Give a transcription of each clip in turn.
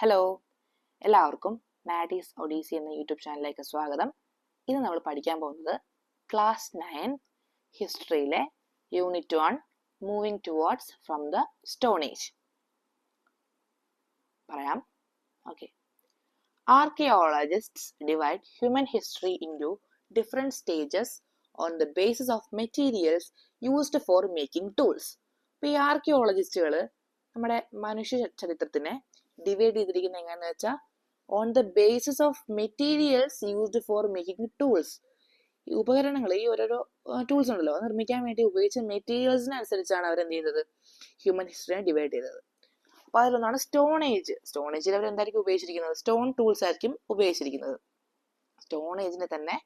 Hello, എല്ലാവർക്കും മാഡീസ് ഒഡീസി എന്ന YouTube ചാനലിലേക്ക് സ്വാഗതം. ഇന്ന് നമ്മൾ പഠിക്കാൻ പോകുന്നത് ക്ലാസ് 9 ഹിസ്റ്ററിയിലെ unit 1 moving towards from the stone age. പറയാം. Okay. Archaeologists divide human history into different stages on the basis of materials used for making tools. അപ്പോൾ ഈ ആർക്കിയോളജിസ്റ്റുകൾ നമ്മുടെ മനുഷ്യ ചരിത്രത്തിനെ ഡിവൈഡ് ചെയ്തിരിക്കുന്നത് എങ്ങനെയാണെന്ന് വെച്ചാൽ on the basis of materials used for making tools. ഈ ഉപകരണങ്ങൾ, ഈ ഓരോരോ ടൂൾസ് ഉണ്ടല്ലോ, നിർമ്മിക്കാൻ വേണ്ടി ഉപയോഗിച്ച മെറ്റീരിയൽസിനനുസരിച്ചാണ് അവർ എന്ത് ചെയ്തത്, ഹ്യൂമൻ ഹിസ്റ്ററിനെ ഡിവൈഡ് ചെയ്തത്. അപ്പോൾ അതിലൊന്നാണ് സ്റ്റോൺ ഏജ്. സ്റ്റോൺ ഏജിൽ അവർ എന്തായിരിക്കും ഉപയോഗിച്ചിരിക്കുന്നത്? സ്റ്റോൺ ടൂൾസ് ആയിരിക്കും ഉപയോഗിച്ചിരിക്കുന്നത്. സ്റ്റോൺ ഏജിനെ തന്നെ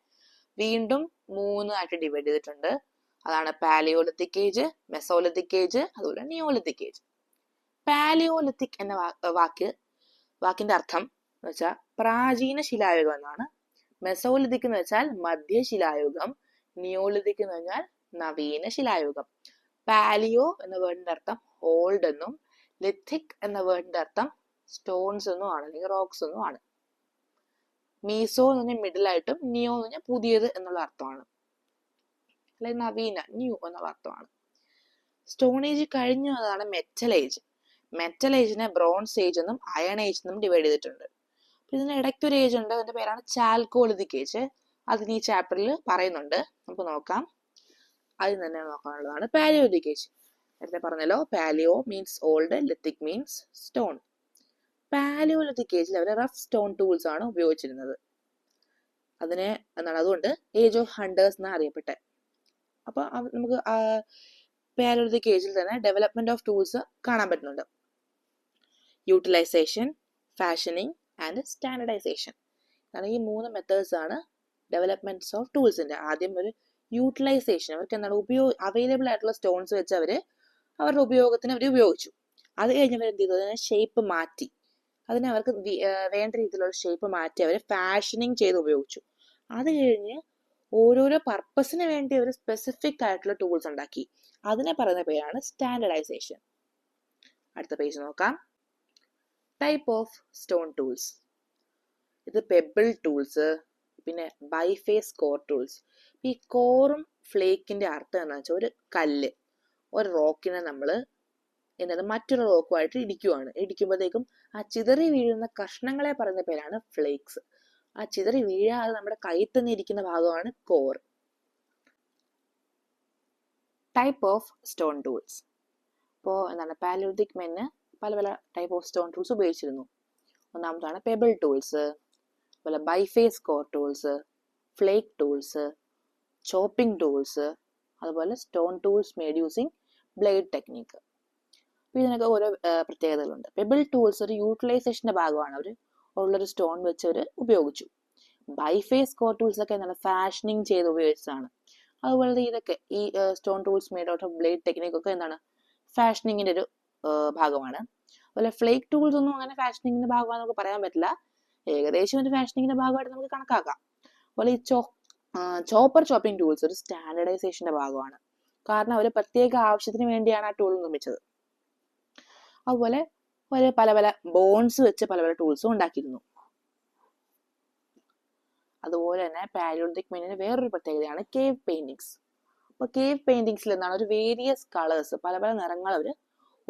വീണ്ടും 3 ആയിട്ട് ഡിവൈഡ് ചെയ്തിട്ടുണ്ട്. അതാണ് പാലിയോലിത്തിക് ഏജ്, മെസോലിത്തിക് ഏജ്, അതുപോലെ നിയോലിത്തിക് ഏജ്. പാലിയോലിത്തിക് എന്ന വാക്കിന്റെ അർത്ഥം എന്ന് വെച്ചാൽ പ്രാചീന ശിലായുഗം എന്നാണ്. മെസോലിത്തിക് എന്ന് വെച്ചാൽ മധ്യശിലായുഗം. നിയോലിത്തിക് എന്ന് പറഞ്ഞാൽ നവീന ശിലായുഗം. പാലിയോ എന്ന വേർഡിന്റെ അർത്ഥം ഓൾഡ് എന്നും ലിത്തിക് എന്ന വേർഡിന്റെ അർത്ഥം സ്റ്റോൺസ് എന്നും ആണ്, അല്ലെങ്കിൽ റോക്സ് എന്നും ആണ്. മീസോ എന്ന് പറഞ്ഞാൽ മിഡിൽ ആയിട്ടും നിയോ എന്ന് പറഞ്ഞാൽ പുതിയത് എന്നുള്ള അർത്ഥമാണ്, അല്ലെങ്കിൽ നവീന, ന്യൂ എന്നുള്ള അർത്ഥമാണ്. സ്റ്റോൺ ഏജ് കഴിഞ്ഞു അതാണ് മെറ്റൽ ഏജ്. മെറ്റൽ ഏജിനെ ബ്രോൺസ് ഏജ് എന്നും അയൺ ഏജ് എന്നും ഡിവൈഡ് ചെയ്തിട്ടുണ്ട്. ഇതിന് ഇടയ്ക്ക് ഒരു ഏജ് ഉണ്ട്, അതിന്റെ പേരാണ് ചാൽക്കോളിത്തിക് ഏജ്. അതിന് ഈ ചാപ്റ്ററിൽ പറയുന്നുണ്ട്, നമുക്ക് നോക്കാം. അതിന് തന്നെ നോക്കാനുള്ളതാണ് പാലിയോലിത്തിക് ഏജ്. നേരത്തെ പറഞ്ഞല്ലോ, paleo means old, lithic means stone. Palaeolithic ഏജിൽ അവർ റഫ് സ്റ്റോൺ ടൂൾസ് ആണ് ഉപയോഗിച്ചിരുന്നത്. അതിനെ എന്താണ്, അതുകൊണ്ട് ഏജ് ഓഫ് ഹണ്ടേഴ്സ് എന്നാണ് അറിയപ്പെട്ടത്. അപ്പൊ നമുക്ക് പാലിയോലിത്തിക് ഏജിൽ തന്നെ ഡെവലപ്മെന്റ് ഓഫ് ടൂൾസ് കാണാൻ പറ്റുന്നുണ്ട്. Utilization, fashioning and standardization. കാരണം ഈ 3 മെത്തേഡ്സ് ആണ് ഡെവലപ്മെന്റ്സ് ഓഫ് ടൂൾസിന്റെ. ആദ്യം ഒരു യൂട്ടിലൈസേഷൻ, അവർക്ക് എന്താണ് അവൈലബിൾ ആയിട്ടുള്ള സ്റ്റോൺസ് വെച്ച് അവരുടെ ഉപയോഗത്തിന് അവർ ഉപയോഗിച്ചു. അത് കഴിഞ്ഞ് അവർ എന്ത് ചെയ്തു, അതിനെ ഷേപ്പ് മാറ്റി, അതിനെ അവർക്ക് വേണ്ട രീതിയിലുള്ള ഷേപ്പ് മാറ്റി അവർ ഫാഷനിങ് ചെയ്ത് ഉപയോഗിച്ചു. അത് കഴിഞ്ഞ് ഓരോരോ പർപ്പസിന് വേണ്ടി അവർ സ്പെസിഫിക് ആയിട്ടുള്ള ടൂൾസ് ഉണ്ടാക്കി. അതിനെ പറയുന്ന പേരാണ് സ്റ്റാൻഡർഡൈസേഷൻ. അടുത്ത പേജ് നോക്കാം. Type of stone tools. ഇത് പെബിൾ ടൂൾസ്, പിന്നെ ബൈഫേസ് കോർ ടൂൾസ്. ഈ കോറും ഫ്ലേക്കിന്റെ അർത്ഥം എന്താണെന്ന് വെച്ചാൽ ഒരു കല്ല്, ഒരു റോക്കിനെ നമ്മൾ എന്നത് മറ്റൊരു റോക്കുമായിട്ട് ഇടിക്കുമ്പോഴത്തേക്കും ആ ചിതറി വീഴുന്ന കഷ്ണങ്ങളെ പറയുന്ന പേരാണ് ഫ്ലേക്സ്. ആ ചിതറി വീഴാതെ നമ്മുടെ കയ്യിൽ തന്നെ ഇരിക്കുന്ന ഭാഗമാണ് core. Type of stone tools. ഇപ്പോൾ എന്താണ്, പാലിയോലിത്തിക് മെന്ന് പല പല ടൈപ്പ് ഓഫ് സ്റ്റോൺ ടൂൾസ് ഉപയോഗിച്ചിരുന്നു. ഒന്നാമതാണ് പെബിൾ ടൂൾസ്, അതുപോലെ biface core tools, flake tools, chopping tools, അതുപോലെ stone tools made using blade technique. അപ്പോൾ ഇതിനൊക്കെ ഓരോ പ്രത്യേകതകളുണ്ട്. പെബിൾ ടൂൾസ് ഒരു യൂട്ടിലൈസേഷന്റെ ഭാഗമാണ്, അവർ ഉള്ളൊരു സ്റ്റോൺ വെച്ച് അവർ ഉപയോഗിച്ചു. ബൈഫേസ് കോർ ടൂൾസ് ഒക്കെ എന്താണ്, ഫാഷനിങ് ചെയ്ത് ഉപയോഗിച്ചതാണ്. അതുപോലെ ഇതൊക്കെ ഈ stone tools made out of blade technique ഒക്കെ എന്താണ്, ഫാഷനിങ്ങിന്റെ ഒരു ഭാഗമാണ്. അതുപോലെ ഫ്ലേക്ക് ടൂൾസ് ഒന്നും അങ്ങനെ ഫാഷനിങ്ങിന്റെ ഭാഗമാണെന്ന് നമുക്ക് പറയാൻ പറ്റില്ല, ഏകദേശം ഒരു ഫാഷനിങ്ങിന്റെ ഭാഗമായിട്ട് നമുക്ക് കണക്കാക്കാം. അതുപോലെ ഈ ചോപ്പിംഗ് ടൂൾസ് ഒരു സ്റ്റാൻഡർഡൈസേഷന്റെ ഭാഗമാണ്, കാരണം അവർ പ്രത്യേക ആവശ്യത്തിന് വേണ്ടിയാണ് ആ ടൂൾ നിർമ്മിച്ചത്. അതുപോലെ പല പല ബോൺസ് വെച്ച് പല പല ടൂൾസും ഉണ്ടാക്കിയിരുന്നു. അതുപോലെ തന്നെ പാലിയോലിത്തിക് മെന്നിന് വേറൊരു പ്രത്യേകതയാണ് കേവ് പെയിന്റിങ്സ്. അപ്പോൾ കേവ് പെയിന്റിങ്സിൽ എന്താണ്, ഒരു വേരിയസ് കളേഴ്സ്, പല പല നിറങ്ങൾ അവർ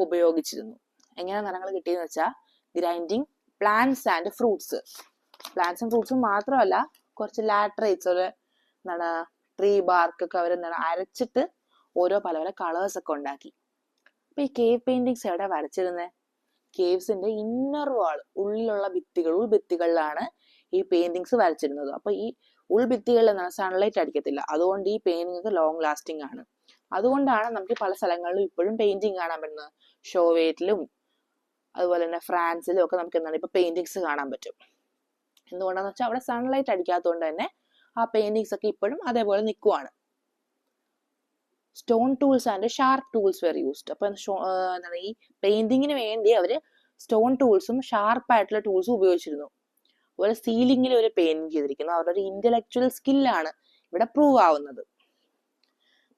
ഉപയോഗിച്ചിരുന്നു. എങ്ങനെ നിറങ്ങൾ കിട്ടിയെന്ന് വെച്ചാൽ grinding plants and fruits. Plants and ഫ്രൂട്ട്സും മാത്രമല്ല, കുറച്ച് ലാട്രൈറ്റ്സ്, ഒരു എന്താണ് ട്രീ ബാർക്കൊക്കെ അവർ എന്താണ് അരച്ചിട്ട് ഓരോ പല പല കളേഴ്സ് ഒക്കെ ഉണ്ടാക്കി. അപ്പൊ ഈ കേവ് പെയിന്റിങ്സ് എവിടെ വരച്ചിരുന്നത്? കേവ്സിന്റെ ഇന്നർ വാൾ, ഉള്ളിലുള്ള ഉൾഭിത്തികളിലാണ് ഈ പെയിന്റിങ്സ് വരച്ചിരുന്നത്. അപ്പൊ ഈ ഉൾഭിത്തികളിൽ എന്താണ്, സൺലൈറ്റ് അടിക്കത്തില്ല, അതുകൊണ്ട് ഈ പെയിന്റിങ് ലോങ് ലാസ്റ്റിംഗ് ആണ്. അതുകൊണ്ടാണ് നമുക്ക് പല സ്ഥലങ്ങളിലും ഇപ്പോഴും പെയിന്റിങ് കാണാൻ പറ്റുന്നത്. ഷോവേറ്റിലും അതുപോലെ തന്നെ ഫ്രാൻസിലും ഒക്കെ നമുക്ക് എന്താണ് ഇപ്പൊ പെയിന്റിങ്സ് കാണാൻ പറ്റും. എന്തുകൊണ്ടാന്ന് വെച്ചാൽ അവിടെ സൺലൈറ്റ് അടിക്കാത്തതുകൊണ്ട് തന്നെ ആ പെയിന്റിങ്സ് ഒക്കെ ഇപ്പോഴും അതേപോലെ നിൽക്കുവാണ്. Stone tools and sharp tools were used. അപ്പൊ എന്താണ്, ഈ പെയിന്റിങ്ങിന് വേണ്ടി അവര് സ്റ്റോൺ ടൂൾസും ഷാർപ്പ് ആയിട്ടുള്ള ടൂൾസും ഉപയോഗിച്ചിരുന്നു. അതുപോലെ സീലിംഗിൽ ഒരു പെയിന്റ് ചെയ്തിരിക്കുന്നു. അവരുടെ ഒരു ഇന്റലക്ച്വൽ സ്കില്ലാണ് ഇവിടെ പ്രൂവ് ആവുന്നത്.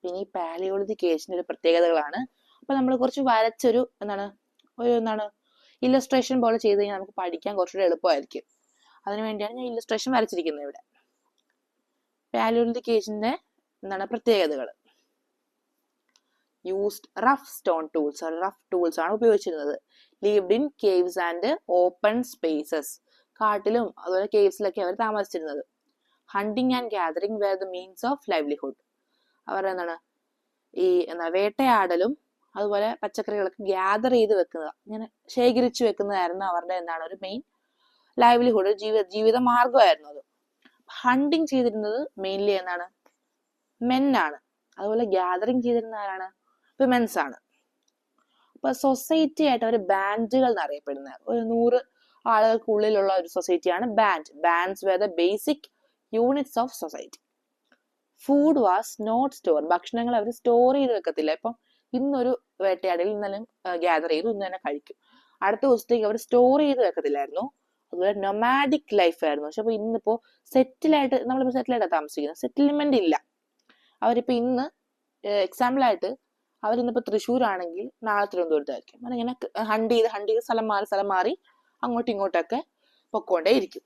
പിന്നെ ഈ പാലിയോലിത്തിക് ഏജിന്റെ ഒരു പ്രത്യേകതകളാണ്. അപ്പൊ നമ്മൾ കുറച്ച് വരച്ചൊരു എന്താണ് ഇല്ലസ്ട്രേഷൻ പോലെ ചെയ്ത് കഴിഞ്ഞാൽ നമുക്ക് പഠിക്കാൻ കുറച്ചുകൂടി എളുപ്പമായിരിക്കും. അതിനുവേണ്ടിയാണ് ഞാൻ ഇല്ലസ്ട്രേഷൻ വരച്ചിരിക്കുന്നത് ഇവിടെ. പാലിയോലിത്തിക് ഏജിന്റെ എന്താണ് പ്രത്യേകതകൾ? Used rough stone tools, rough tools ആണ് ഉപയോഗിച്ചിരുന്നത്. Lived in caves and open spaces, കാട്ടിലും അതുപോലെ കേവ്സിലൊക്കെ അവർ താമസിച്ചിരുന്നത്. Hunting and gathering were the means of livelihood, അവർ എന്താണ് ഈ വേട്ടയാടലും അതുപോലെ പച്ചക്കറികളൊക്കെ ഗ്യാദർ ചെയ്ത് വെക്കുന്നത്, ഇങ്ങനെ ശേഖരിച്ചു വെക്കുന്നതായിരുന്നു അവരുടെ എന്താണ് ഒരു മെയിൻ ലൈവ്ലിഹുഡ്, ജീവിത മാർഗമായിരുന്നു അത്. ഹണ്ടിങ് ചെയ്തിരുന്നത് മെയിൻലി എന്താണ് മെന്നാണ്. അതുപോലെ ഗ്യാദറിങ് ചെയ്തിരുന്ന ആരാണ്? വിമൻസ് ആണ്. അപ്പൊ സൊസൈറ്റി ആയിട്ട് അവർ ബാൻഡുകൾ എന്നറിയപ്പെടുന്നത്. ഒരു 100 ആളുകൾക്കുള്ളിലുള്ള ഒരു സൊസൈറ്റിയാണ് band. Bands were the basic units of society. Food was not store, ഭക്ഷണങ്ങൾ അവർ സ്റ്റോർ ചെയ്ത് വെക്കത്തില്ല. ഇപ്പം ഇന്നൊരു വേട്ടയാടിൽ ഇന്നലെ ഗ്യാദർ ചെയ്തു, ഇന്ന് തന്നെ കഴിക്കും. അടുത്ത ദിവസത്തേക്ക് അവർ സ്റ്റോർ ചെയ്ത് വെക്കത്തില്ലായിരുന്നു. അതുപോലെ നൊമാഡിക് ലൈഫ് ആയിരുന്നു. പക്ഷെ അപ്പൊ ഇന്നിപ്പോ സെറ്റിലായിട്ട് നമ്മളിപ്പോ സെറ്റിലായിട്ടാണ് താമസിക്കുന്നത്, സെറ്റിൽമെന്റ് ഇല്ല. അവരിപ്പോ ഇന്ന് എക്സാമ്പിൾ ആയിട്ട് അവരിന്നിപ്പോ തൃശ്ശൂർ ആണെങ്കിൽ നാളെ തിരുവനന്തപുരത്തായിരിക്കും. അതിങ്ങനെ ഹണ്ട് ചെയ്ത് സ്ഥലം മാറി അങ്ങോട്ടും ഇങ്ങോട്ടൊക്കെ പൊക്കോണ്ടേ ഇരിക്കും.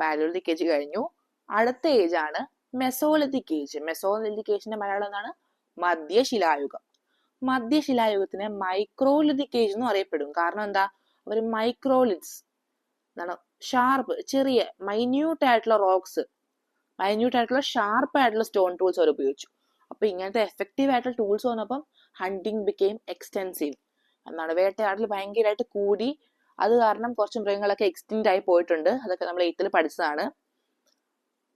പാലിയോലിത്തിക് ഏജ് കഴിഞ്ഞു. അടുത്ത ഏജ് ആണ് മെസോലിത്തിക് ഏജ്. മെസോലിത്തിക് ഏജിന്റെ മലയാളം എന്താണ്? മധ്യശിലായുഗം. മധ്യശിലായുഗത്തിനെ മൈക്രോലിത്തിക് ഏജ് എന്നും അറിയപ്പെടും. കാരണം എന്താ? അവർ മൈക്രോലിത്സ് എന്താണ് ഷാർപ്പ്, ചെറിയ മൈന്യൂട്ട് ആയിട്ടുള്ള റോക്സ്, മൈന്യൂട്ട് ആയിട്ടുള്ള ഷാർപ്പ് ആയിട്ടുള്ള സ്റ്റോൺ ടൂൾസ് അവർ ഉപയോഗിച്ചു. അപ്പൊ ഇങ്ങനത്തെ എഫക്റ്റീവ് ആയിട്ടുള്ള ടൂൾസ് വന്നപ്പം ഹണ്ടിങ് ബിക്കെയിം എക്സ്റ്റെൻസീവ്. എന്താണ് വേട്ടയാടൽ ഭയങ്കരമായിട്ട് കൂടി. അത് കാരണം കുറച്ച് മൃഗങ്ങളൊക്കെ എക്സ്റ്റിൻറ്റ് ആയി പോയിട്ടുണ്ട്. അതൊക്കെ നമ്മൾ 8th പഠിച്ചതാണ്.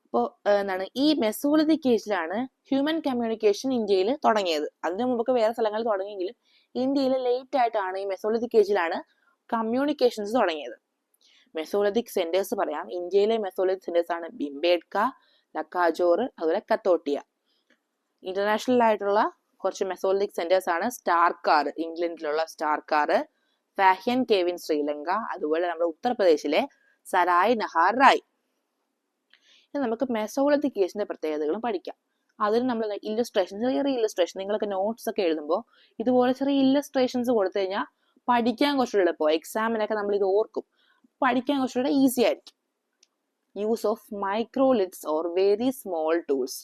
അപ്പോൾ എന്താണ് ഈ മെസോലിത്തിക് ഏജിലാണ് ഹ്യൂമൻ കമ്മ്യൂണിക്കേഷൻ ഇന്ത്യയിൽ തുടങ്ങിയത്. അതിനു മുമ്പൊക്കെ വേറെ സ്ഥലങ്ങളിൽ തുടങ്ങിയെങ്കിലും ഇന്ത്യയിൽ ലേറ്റ് ആയിട്ടാണ് ഈ മെസോലിത്തിക് ഏജിലാണ് കമ്മ്യൂണിക്കേഷൻസ് തുടങ്ങിയത്. മെസോലിത്തിക് സെന്റേഴ്സ് പറയാം. ഇന്ത്യയിലെ മെസോലിത്തിക് സെന്റേഴ്സ് ആണ് ഭിംബേട്ക, ലക്കാജോർ, അതുപോലെ കത്തോട്ടിയ. ഇന്റർനാഷണൽ ആയിട്ടുള്ള കുറച്ച് മെസോലിത്തിക് സെന്റേഴ്സ് ആണ് സ്റ്റാർക്കാർ, ഇംഗ്ലണ്ടിലുള്ള സ്റ്റാർക്കാർ, ഫാഹ്യൻ കേവ് ഇൻ ശ്രീലങ്ക, അതുപോലെ നമ്മുടെ ഉത്തർപ്രദേശിലെ സരായ് നഹാർ റായ്. നമുക്ക് മെസോലിത്തിക് ഏജിന്റെ പ്രത്യേകതകളും പഠിക്കാം. അതിന് നമ്മൾ ഇല്ലസ്ട്രേഷൻ, ചെറിയ ഇല്ലസ്ട്രേഷൻ, നിങ്ങളൊക്കെ നോട്ട്സ് ഒക്കെ എഴുതുമ്പോൾ ഇതുപോലെ ചെറിയ ഇല്ലസ്ട്രേഷൻസ് കൊടുത്തു കഴിഞ്ഞാൽ പഠിക്കാൻ കുറച്ചുകൂടെ എളുപ്പമാണ്. എക്സാമിനൊക്കെ നമ്മൾ ഇത് ഓർക്കും, പഠിക്കാൻ കുറച്ചുകൂടെ ഈസി ആയിരിക്കും. Use of microliths or very small tools,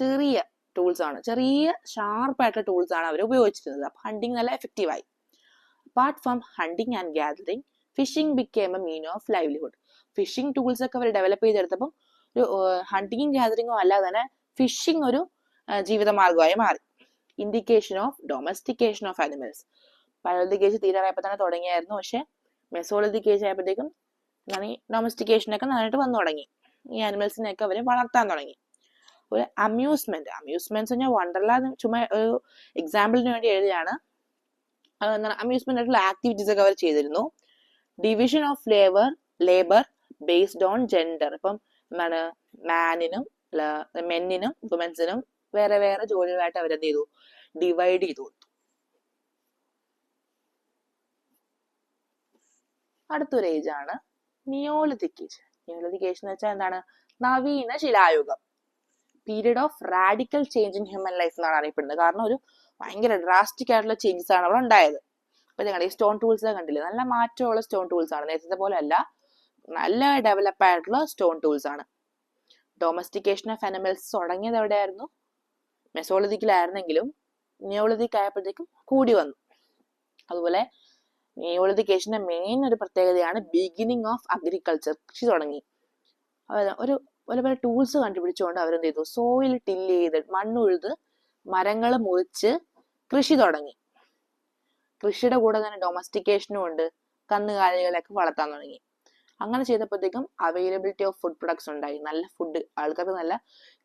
ചെറിയ ടൂൾസ് ആണ്, ചെറിയ ഷാർപ്പ് ആയിട്ടുള്ള ടൂൾസ് ആണ് അവർ ഉപയോഗിച്ചിരുന്നത്. അപ്പൊ ഹണ്ടിങ് നല്ല എഫക്റ്റീവായി. Apart from hunting and gathering, fishing became a mean of livelihood. Fishing tools ഒക്കെ അവർ ഡെവലപ്പ് ചെയ്തെടുത്തപ്പം ഒരു ഹണ്ടിങ്ങും ഗാദറിങ്ങും അല്ലാതെ തന്നെ ഫിഷിംഗ് ഒരു ജീവിതമാർഗമായി മാറി. Indication of domestication of animals. Palaeolithic age തീരാറായപ്പോൾ തന്നെ തുടങ്ങിയായിരുന്നു. പക്ഷെ മെസോലിത്തിക് ഏജ് ആയപ്പോഴത്തേക്കും ഈ ഡൊമസ്റ്റിക്കേഷനൊക്കെ നന്നായിട്ട് വന്നു തുടങ്ങി. ഈ ആനിമൽസിനെയൊക്കെ അവർ വളർത്താൻ തുടങ്ങി. ഒരു അമ്യൂസ്മെന്റ്സ് പറഞ്ഞാൽ വണ്ടർല ചുമ്മാ ഒരു എക്സാമ്പിളിന് വേണ്ടി എഴുതിയാണ്. അമ്യൂസ്മെന്റ് ആയിട്ടുള്ള ആക്ടിവിറ്റീസ് ഒക്കെ അവർ ചെയ്തിരുന്നു. Division of labour based on gender. ഇപ്പം എന്താണ് മെന്നിനും വുമൻസിനും വേറെ വേറെ ജോലികളായിട്ട് അവരെന്ത് ചെയ്തു? ഡിവൈഡ് ചെയ്തു കൊടുത്തു. അടുത്തൊരു ഏജ് ആണ് നിയോലിത്തിക് ഏജ്. നിയോലിത്തിക് ഏജ് എന്ന് വെച്ചാൽ എന്താണ്? നവീന ശിലായുഗം. Period of radical change in human life എന്നാണ് അറിയപ്പെടുന്നത്. കാരണം ഒരു ഭയങ്കര ഡ്രാസ്റ്റിക് ആയിട്ടുള്ള ചേഞ്ചസ് ആണ് അവിടെ ഉണ്ടായത്. അപ്പൊ നിങ്ങൾ ഈ സ്റ്റോൺ ടൂൾസ് കണ്ടില്ലേ, നല്ല മാറ്റമുള്ള സ്റ്റോൺ ടൂൾസ് ആണ്. നേരത്തെ പോലെ അല്ല, നല്ല ഡെവലപ്പ് ആയിട്ടുള്ള സ്റ്റോൺ ടൂൾസ് ആണ്. ഡൊമസ്റ്റിക്കേഷൻ ഓഫ് അനിമൽസ് തുടങ്ങിയത് എവിടെയായിരുന്നു? മെസോളിത്തിക്കിലായിരുന്നെങ്കിലും നിയോളിത്തിക് ആയപ്പോഴത്തേക്കും കൂടി വന്നു. അതുപോലെ നിയോളിത്തിക് ഏജിന്റെ മെയിൻ ഒരു പ്രത്യേകതയാണ് ബിഗിനിങ് ഓഫ് അഗ്രികൾച്ചർ. കൃഷി തുടങ്ങി. ഒരു പല ടൂൾസ് കണ്ടുപിടിച്ചുകൊണ്ട് അവരെന്ത് ചെയ്തു? സോയിൽ ടില്ല് ചെയ്ത്, മണ്ണുഴുത്, മരങ്ങൾ മുറിച്ച് കൃഷി തുടങ്ങി. കൃഷിയുടെ കൂടെ തന്നെ ഡൊമസ്റ്റിക്കേഷനും ഉണ്ട്. കന്നുകാലികളെയൊക്കെ വളർത്താൻ തുടങ്ങി. അങ്ങനെ ചെയ്തപ്പോഴത്തേക്കും അവൈലബിലിറ്റി ഓഫ് ഫുഡ് പ്രൊഡക്ട്സ് ഉണ്ടായി. നല്ല ഫുഡ്, ആൾക്കാർക്ക് നല്ല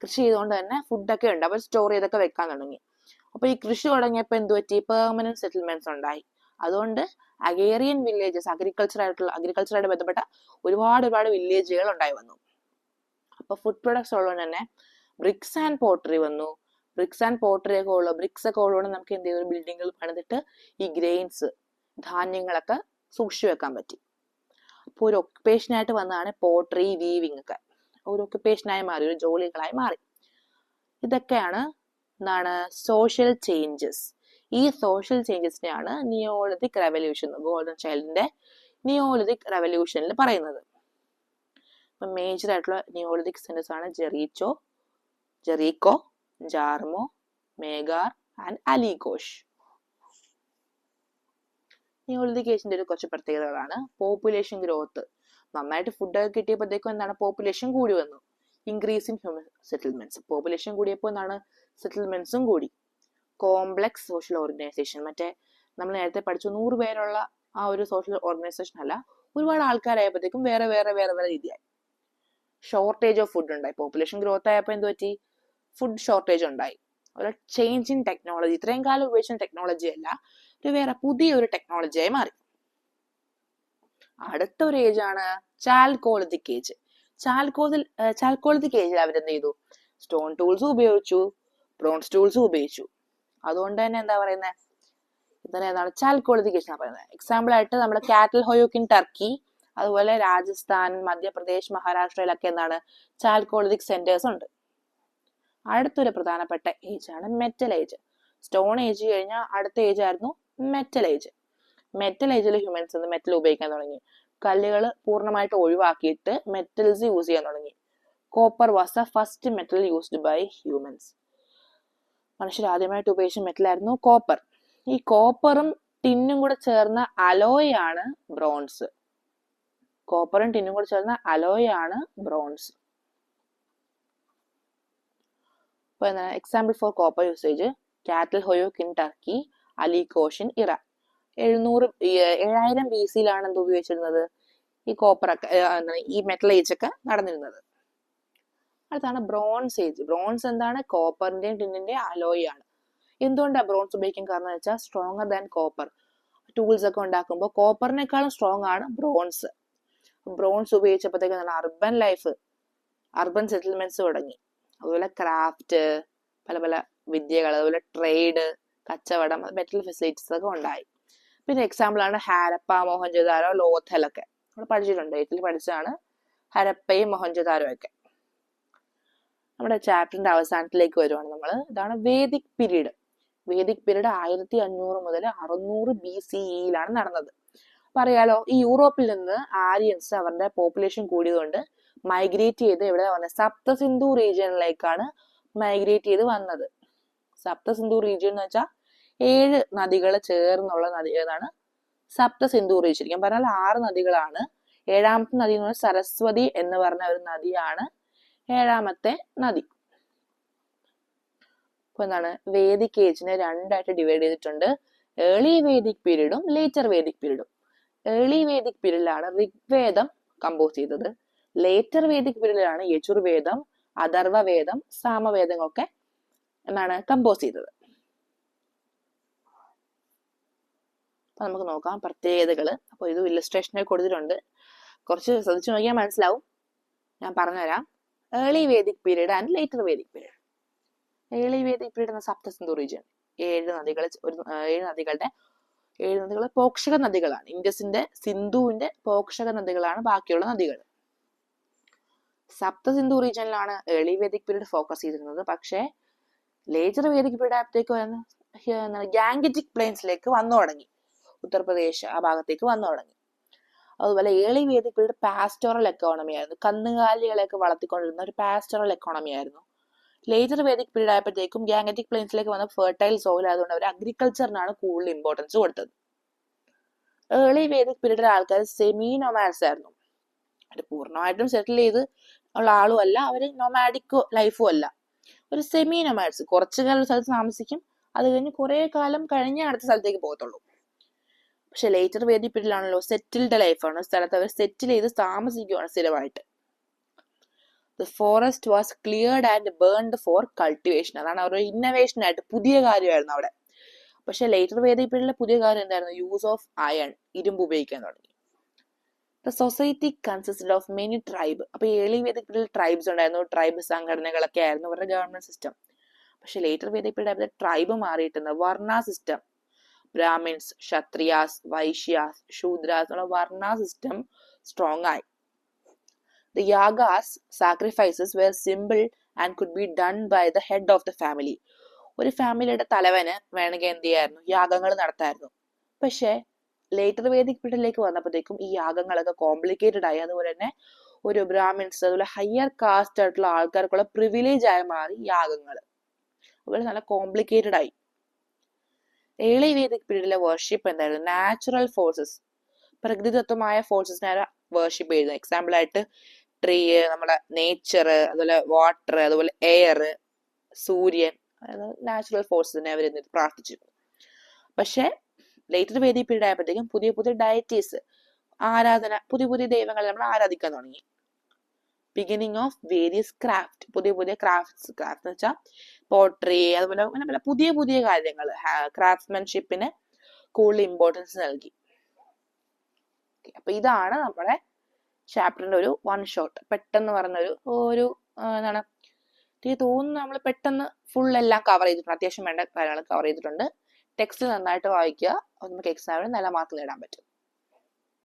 കൃഷി ചെയ്തുകൊണ്ട് തന്നെ ഫുഡൊക്കെ ഉണ്ട്. അവർ സ്റ്റോർ ചെയ്തൊക്കെ വെക്കാൻ തുടങ്ങി. അപ്പൊ ഈ കൃഷി തുടങ്ങിയപ്പോൾ എന്ത് പറ്റി? പെർമനന്റ് സെറ്റിൽമെന്റ്സ് ഉണ്ടായി. അതുകൊണ്ട് അഗേറിയൻ വില്ലേജസ്, അഗ്രികൾച്ചറായിട്ട് ബന്ധപ്പെട്ട ഒരുപാട് വില്ലേജുകൾ ഉണ്ടായി വന്നു. അപ്പൊ ഫുഡ് പ്രൊഡക്ട്സ് ഉള്ളതുകൊണ്ട് തന്നെ ബ്രിക്സ് ആൻഡ് പോട്ടറി വന്നു. ബ്രിക്സ് ഒക്കെ ഉള്ളതുകൊണ്ട് നമുക്ക് എന്ത് ചെയ്തു? ബിൽഡിങ്ങുകൾ പണിതിട്ട് ഈ ഗ്രെയിൻസ്, ധാന്യങ്ങളൊക്കെ സൂക്ഷിച്ചു വെക്കാൻ പറ്റി. അപ്പോൾ ഒരു ഒക്കുപേഷനായിട്ട് വന്നതാണ് പോട്ടറി, വീവിങ് ഒക്കെ. ഒരു ഒക്കുപേഷനായി മാറി, ഒരു ജോലികളായി മാറി. ഇതൊക്കെയാണ് സോഷ്യൽ ചേഞ്ചസ്. ഈ സോഷ്യൽ ചേഞ്ചസിനെയാണ് നിയോളിതിക് റെവല്യൂഷൻ, ഗോൾഡൻ ചൈൽഡിന്റെ നിയോളിതിക് റെവല്യൂഷനിൽ പറയുന്നത്. അപ്പം മേജർ ആയിട്ടുള്ള നിയോളിതിക് സെന്റേഴ്സ് ആണ് ജെറീക്കോ, ജാർമോ, മേഗാർ ആൻഡ് അലിഗോഷ്. നിയോളിതിക് ഏജിന്റെ ഒരു കുറച്ച് പ്രത്യേകതകളാണ്. പോപ്പുലേഷൻ ഗ്രോത്ത്, നന്നായിട്ട് ഫുഡൊക്കെ കിട്ടിയപ്പോഴത്തേക്കും എന്താണ് പോപ്പുലേഷൻ കൂടി വന്നു. Increase in human settlements, population കൂടിയപ്പോൾ എന്താണ് സെറ്റിൽമെന്റ്സും കൂടി. കോംപ്ലക്സ് സോഷ്യൽ ഓർഗനൈസേഷൻ, മറ്റേ നമ്മൾ നേരത്തെ പഠിച്ചു 100 പേരുള്ള ആ ഒരു സോഷ്യൽ ഓർഗനൈസേഷൻ അല്ല, ഒരുപാട് ആൾക്കാരായപ്പോഴത്തേക്കും വേറെ വേറെ വേറെ വേറെ രീതിയായി. ഷോർട്ടേജ് ഓഫ് ഫുഡ് ഉണ്ടായി. പോപ്പുലേഷൻ ഗ്രോത്ത് ആയപ്പോൾ എന്ത് പറ്റി? ഫുഡ് ഷോർട്ടേജ് ഉണ്ടായി. ഒരു ചേഞ്ച് ഇൻ ടെക്നോളജി, ഇത്രയും കാലം ഉപയോഗിച്ച ടെക്നോളജി അല്ല, ഒരു വേറെ പുതിയൊരു ടെക്നോളജിയായി മാറി. അടുത്ത ഒരു ഏജ് ആണ് ചാൽക്കോളിതിക് ഏജ്. ചാൽക്കോളിതിക് ഏജിൽ അവരെന്ത് ചെയ്തു? സ്റ്റോൺ ടൂൾസും ഉപയോഗിച്ചു, ബ്രോൺസ് ടൂൾസും ഉപയോഗിച്ചു. അതുകൊണ്ട് തന്നെ എന്താ പറയുന്നത്, എന്താണ് ചാൽക്കോളിതിക് ഏജ് എന്നാണ് പറയുന്നത്. എക്സാമ്പിൾ ആയിട്ട് നമ്മുടെ കാറ്റൽ ഹൊയൂക്ക് ഇൻ ടർക്കി, അതുപോലെ രാജസ്ഥാൻ, മധ്യപ്രദേശ്, മഹാരാഷ്ട്രയിലൊക്കെ എന്താണ് ചാൽക്കോളിതിക് സെന്റേഴ്സ് ഉണ്ട്. അടുത്തൊരു പ്രധാനപ്പെട്ട ഏജ് ആണ് മെറ്റൽ ഏജ്. സ്റ്റോൺ ഏജ് കഴിഞ്ഞാൽ അടുത്ത ഏജ് ആയിരുന്നു മെറ്റൽ ഏജ്. മെറ്റൽ ഏജിൽ ഹ്യൂമൻസ് മെറ്റൽ ഉപയോഗിക്കാൻ തുടങ്ങി. കല്ലുകൾ പൂർണ്ണമായിട്ട് ഒഴിവാക്കിയിട്ട് മെറ്റൽസ് യൂസ് ചെയ്യാൻ തുടങ്ങി. Copper was the first metal used by humans. മനുഷ്യർ ആദ്യമായിട്ട് ഉപയോഗിച്ച മെറ്റൽ ആയിരുന്നു കോപ്പർ. ഈ കോപ്പറും ടിന്നും കൂടെ ചേർന്ന അലോയ് ആണ് ബ്രോൺസ്. കോപ്പറും ടിന്നും കൂടെ ചേർന്ന അലോയ് ആണ് ബ്രോൺസ്. അപ്പൊ എന്താണ് example for copper usage? Catal Hoyuk in Turkey, Ali Kosh in Iran. 7000 BC എന്ത് ഉപയോഗിച്ചിരുന്നത്? ഈ കോപ്പറൊക്കെ ഈ മെറ്റൽ ഏജ് ഒക്കെ നടന്നിരുന്നത്. അടുത്താണ് ബ്രോൺസ് ഏജ്. ബ്രോൺസ് എന്താണ്? കോപ്പറിന്റെയും ടിന്നിന്റെയും അലോയ് ആണ്. എന്തുകൊണ്ടാണ് ബ്രോൺസ് ഉപയോഗിക്കാൻ കാരണം വെച്ചാൽ സ്ട്രോങ്ങർ ദാൻ കോപ്പർ. ടൂൾസ് ഒക്കെ ഉണ്ടാക്കുമ്പോൾ കോപ്പറിനേക്കാളും സ്ട്രോങ് ആണ് ബ്രോൺസ്. ബ്രോൺസ് ഉപയോഗിച്ചപ്പോഴത്തേക്ക് അർബൻ ലൈഫ്, അർബൻ സെറ്റിൽമെന്റ്സ് തുടങ്ങി. അതുപോലെ ക്രാഫ്റ്റ്, പല പല വിദ്യകൾ, അതുപോലെ ട്രേഡ്, കച്ചവടം, മെറ്റൽ ഫെസിലിറ്റീസ് ഒക്കെ ഉണ്ടായി. പിന്നെ എക്സാമ്പിൾ ആണ് ഹാരപ്പ, മൊഹൻജദാരോ, ലോഥൽ ഒക്കെ നമ്മൾ പഠിച്ചിട്ടുണ്ട്. 8ൽ പഠിച്ചതാണ് ഹരപ്പയും മൊഹൻജദാരോ ഒക്കെ. നമ്മുടെ ചാപ്റ്ററിന്റെ അവസാനത്തിലേക്ക് വരുവാണ് നമ്മൾ. ഇതാണ് വേദിക് പീരീഡ്. വേദിക് പീരീഡ് 1500 മുതൽ 600 BCE നടന്നത്. പറയാലോ, ഈ യൂറോപ്പിൽ നിന്ന് ആര്യൻസ് അവരുടെ പോപ്പുലേഷൻ കൂടിയതുകൊണ്ട് മൈഗ്രേറ്റ് ചെയ്ത് എവിടെ വന്നത്? സപ്തസിന്ധു റീജിയനിലേക്കാണ് മൈഗ്രേറ്റ് ചെയ്ത് വന്നത്. സപ്തസിന്ധു റീജിയൻ എന്ന് വെച്ചാൽ 7 നദികൾ ചേർന്നുള്ള നദി ഏതാണ്? സപ്തസിന്ധു റീജിയൻ. ശരിക്കും പറഞ്ഞാൽ 6 നദികളാണ്. 7ാമത്തെ നദി എന്ന് പറഞ്ഞാൽ സരസ്വതി എന്ന് പറഞ്ഞ ഒരു നദിയാണ് 7ാമത്തെ നദി. അപ്പൊ എന്താണ് വേദിക് ഏജിനെ 2ആയിട്ട് ഡിവൈഡ് ചെയ്തിട്ടുണ്ട്. ഏർലി വേദിക് പീരീഡും ലേറ്റർ വേദിക് പീരീഡും. ഏർലി വേദിക് പീരീഡിലാണ് ഋഗ്വേദം കമ്പോസ് ചെയ്തത്. ലേറ്റർ വേദിക് പീരീഡിലാണ് യജുർവേദം, അഥർവവേദം, സാമവേദങ്ങളൊക്കെ കമ്പോസ് ചെയ്തത്. അപ്പൊ നമുക്ക് നോക്കാം പ്രത്യേകതകള്. അപ്പൊ ഇത് ഇല്ലസ്ട്രേഷനിൽ കൊടുത്തിട്ടുണ്ട്, കുറച്ച് ശ്രദ്ധിച്ചു നോക്കിയാൽ മനസ്സിലാവും. ഞാൻ പറഞ്ഞുതരാം. Early Vedic period and later Vedic period. Early Vedic period എന്ന സപ്തസിന്ധു റീജിയൻ 7 നദികൾ പോഷക നദികളാണ്. ഇൻഡസിന്റെ, സിന്ധുവിന്റെ പോഷക നദികളാണ് ബാക്കിയുള്ള നദികൾ. Sapta Sindhu റീജിയനിലാണ് early Vedic period focus ചെയ്തിരുന്നത്. പക്ഷേ ലേറ്റർ വേദിക് പീരീഡ് ആയപ്പോഴത്തേക്ക് ഗാംഗറ്റിക് പ്ലെയിൻസിലേക്ക് വന്നു തുടങ്ങി. ഉത്തർപ്രദേശ് ആ ഭാഗത്തേക്ക് വന്നു തുടങ്ങി. അതുപോലെ early Vedic period pastoral economy ആയിരുന്നു. കന്നുകാലികളെയൊക്കെ വളർത്തിക്കൊണ്ടിരുന്ന ഒരു പാസ്റ്റോറൽ എക്കോണമി ആയിരുന്നു. ലേറ്റർ വേദിക് പീരീഡ് ആയപ്പോഴത്തേക്കും ഗാംഗറ്റിക് പ്ലെയിൻസിലേക്ക് വന്ന ഫെർട്ടൈൽ സോയിൽ ആയതുകൊണ്ട് അവർ അഗ്രികൾച്ചറിനാണ് കൂടുതൽ ഇമ്പോർട്ടൻസ് കൊടുത്തത്. ഏർലി വേദിക് പീരീഡിലെ ആൾക്കാർ സെമി നൊമാഡ്സ് ആയിരുന്നു. അവർ പൂർണ്ണമായിട്ടും സെറ്റിൽ ചെയ്ത് ഉള്ള ആളും അല്ല, അവർ നൊമാഡിക് ലൈഫും അല്ല. ഒരു സെമി നൊമാഡ്സ്, കുറച്ചു കാലം ഒരു സ്ഥലത്ത് താമസിക്കും, അത് കഴിഞ്ഞ് കുറെ കാലം കഴിഞ്ഞ് അടുത്ത സ്ഥലത്തേക്ക് പോകത്തുള്ളൂ. പക്ഷെ ലേറ്റർ വേദിക് പീരീഡിലാണല്ലോ സെറ്റിൽഡ് ലൈഫാണ്. സ്ഥലത്ത് അവർ സെറ്റിൽ ചെയ്ത് താമസിക്കുകയാണ് സ്ഥിരമായിട്ട്. The forest was cleared and burned for cultivation. അതാണ് അവരുടെ ഇന്നോവേഷൻ ആയിട്ട് പുതിയ കാര്യമായിരുന്നു അവിടെ. പക്ഷെ ലേറ്റർ വേദിക് പീരീഡിലെ പുതിയ കാര്യം എന്തായിരുന്നു? യൂസ് ഓഫ് അയൺ, ഇരുമ്പ് ഉപയോഗിക്കാൻ തുടങ്ങി. The society consisted of many tribes. അപ്പൊ ഏർലി വേദിക് പീരീഡിൽ ട്രൈബ്സ് ഉണ്ടായിരുന്നു. ട്രൈബ് സംഘടനകളൊക്കെ ആയിരുന്നു അവരുടെ ഗവൺമെന്റ് സിസ്റ്റം. പക്ഷെ ലേറ്റർ വേദിക് പീരീഡ് ട്രൈബ് മാറിയിട്ടുണ്ട്. വർണ്ണ സിസ്റ്റം, ബ്രാഹ്മിൻസ്, ക്ഷത്രിയാസ്, വൈശ്യാസ്, ശൂദ്രാസ് എന്നുള്ള വർണ്ണ സിസ്റ്റം സ്ട്രോങ് ആയി. The yagas, sacrifices, were simple and could be done by the head of the family. ഒരു ഫാമിലിയുടെ തലവന് വേണമെങ്കിൽ എന്ത് ചെയ്യായിരുന്നു, യാഗങ്ങൾ നടത്തായിരുന്നു. പക്ഷെ ലേറ്റർ വേദിക് പീരീഡിലേക്ക് വന്നപ്പോഴത്തേക്കും ഈ യാഗങ്ങളൊക്കെ കോംപ്ലിക്കേറ്റഡ് ആയി. അതുപോലെ തന്നെ ഒരു ബ്രാഹ്മിൻസ്, അതുപോലെ ഹയർ കാസ്റ്റ് ആയിട്ടുള്ള ആൾക്കാർക്കുള്ള പ്രിവിലേജ് ആയി മാറി യാഗങ്ങൾ. അതുപോലെ നല്ല കോംപ്ലിക്കേറ്റഡ് ആയി. ഏർലി വേദിക് പീരീഡിലെ വർഷിപ്പ് എന്തായിരുന്നു, നാച്ചുറൽ ഫോഴ്സസ്, പ്രകൃതിദത്തമായ ഫോഴ്സസിനെ വർഷിപ്പ് ചെയ്യുന്നത്. എക്സാമ്പിൾ ആയിട്ട് ട്രീ, നമ്മുടെ നേച്ചർ, അതുപോലെ വാട്ടർ, അതുപോലെ എയർ, സൂര്യൻ, നാച്ചുറൽ ഫോഴ്സസിനെ അവർ പ്രാർത്ഥിച്ചു. പക്ഷെ ലേറ്റർ വേദിക് പീരീഡ് ആയപ്പോഴത്തേക്കും പുതിയ പുതിയ ഡയറ്റീസ്, ആരാധന, പുതിയ പുതിയ ദൈവങ്ങളെ നമ്മൾ ആരാധിക്കാൻ തുടങ്ങി. ബിഗിനിങ് ഓഫ് വേരിയസ് ക്രാഫ്റ്റ്, പുതിയ പുതിയ ക്രാഫ്റ്റ് എന്ന് വെച്ചാൽ പോട്രി, അതുപോലെ അങ്ങനെ പുതിയ പുതിയ കാര്യങ്ങൾ, ക്രാഫ്റ്റ്സ്മാൻഷിപ്പിന് കൂടുതൽ ഇമ്പോർട്ടൻസ് നൽകി. അപ്പൊ ഇതാണ് നമ്മുടെ ചാപ്റ്ററിന്റെ ഒരു വൺ ഷോട്ട്, പെട്ടെന്ന് പറഞ്ഞൊരു എന്താണ് എനിക്ക് തോന്നുന്നു നമ്മൾ പെട്ടെന്ന് ഫുൾ എല്ലാം കവർ ചെയ്തിട്ടുണ്ട്. അത്യാവശ്യം വേണ്ട കാര്യങ്ങൾ കവർ ചെയ്തിട്ടുണ്ട്. ടെക്സ്റ്റ് നന്നായിട്ട് വായിക്കുക, നമുക്ക് എക്സാമിന് നല്ല മാർക്ക് നേടാൻ പറ്റും.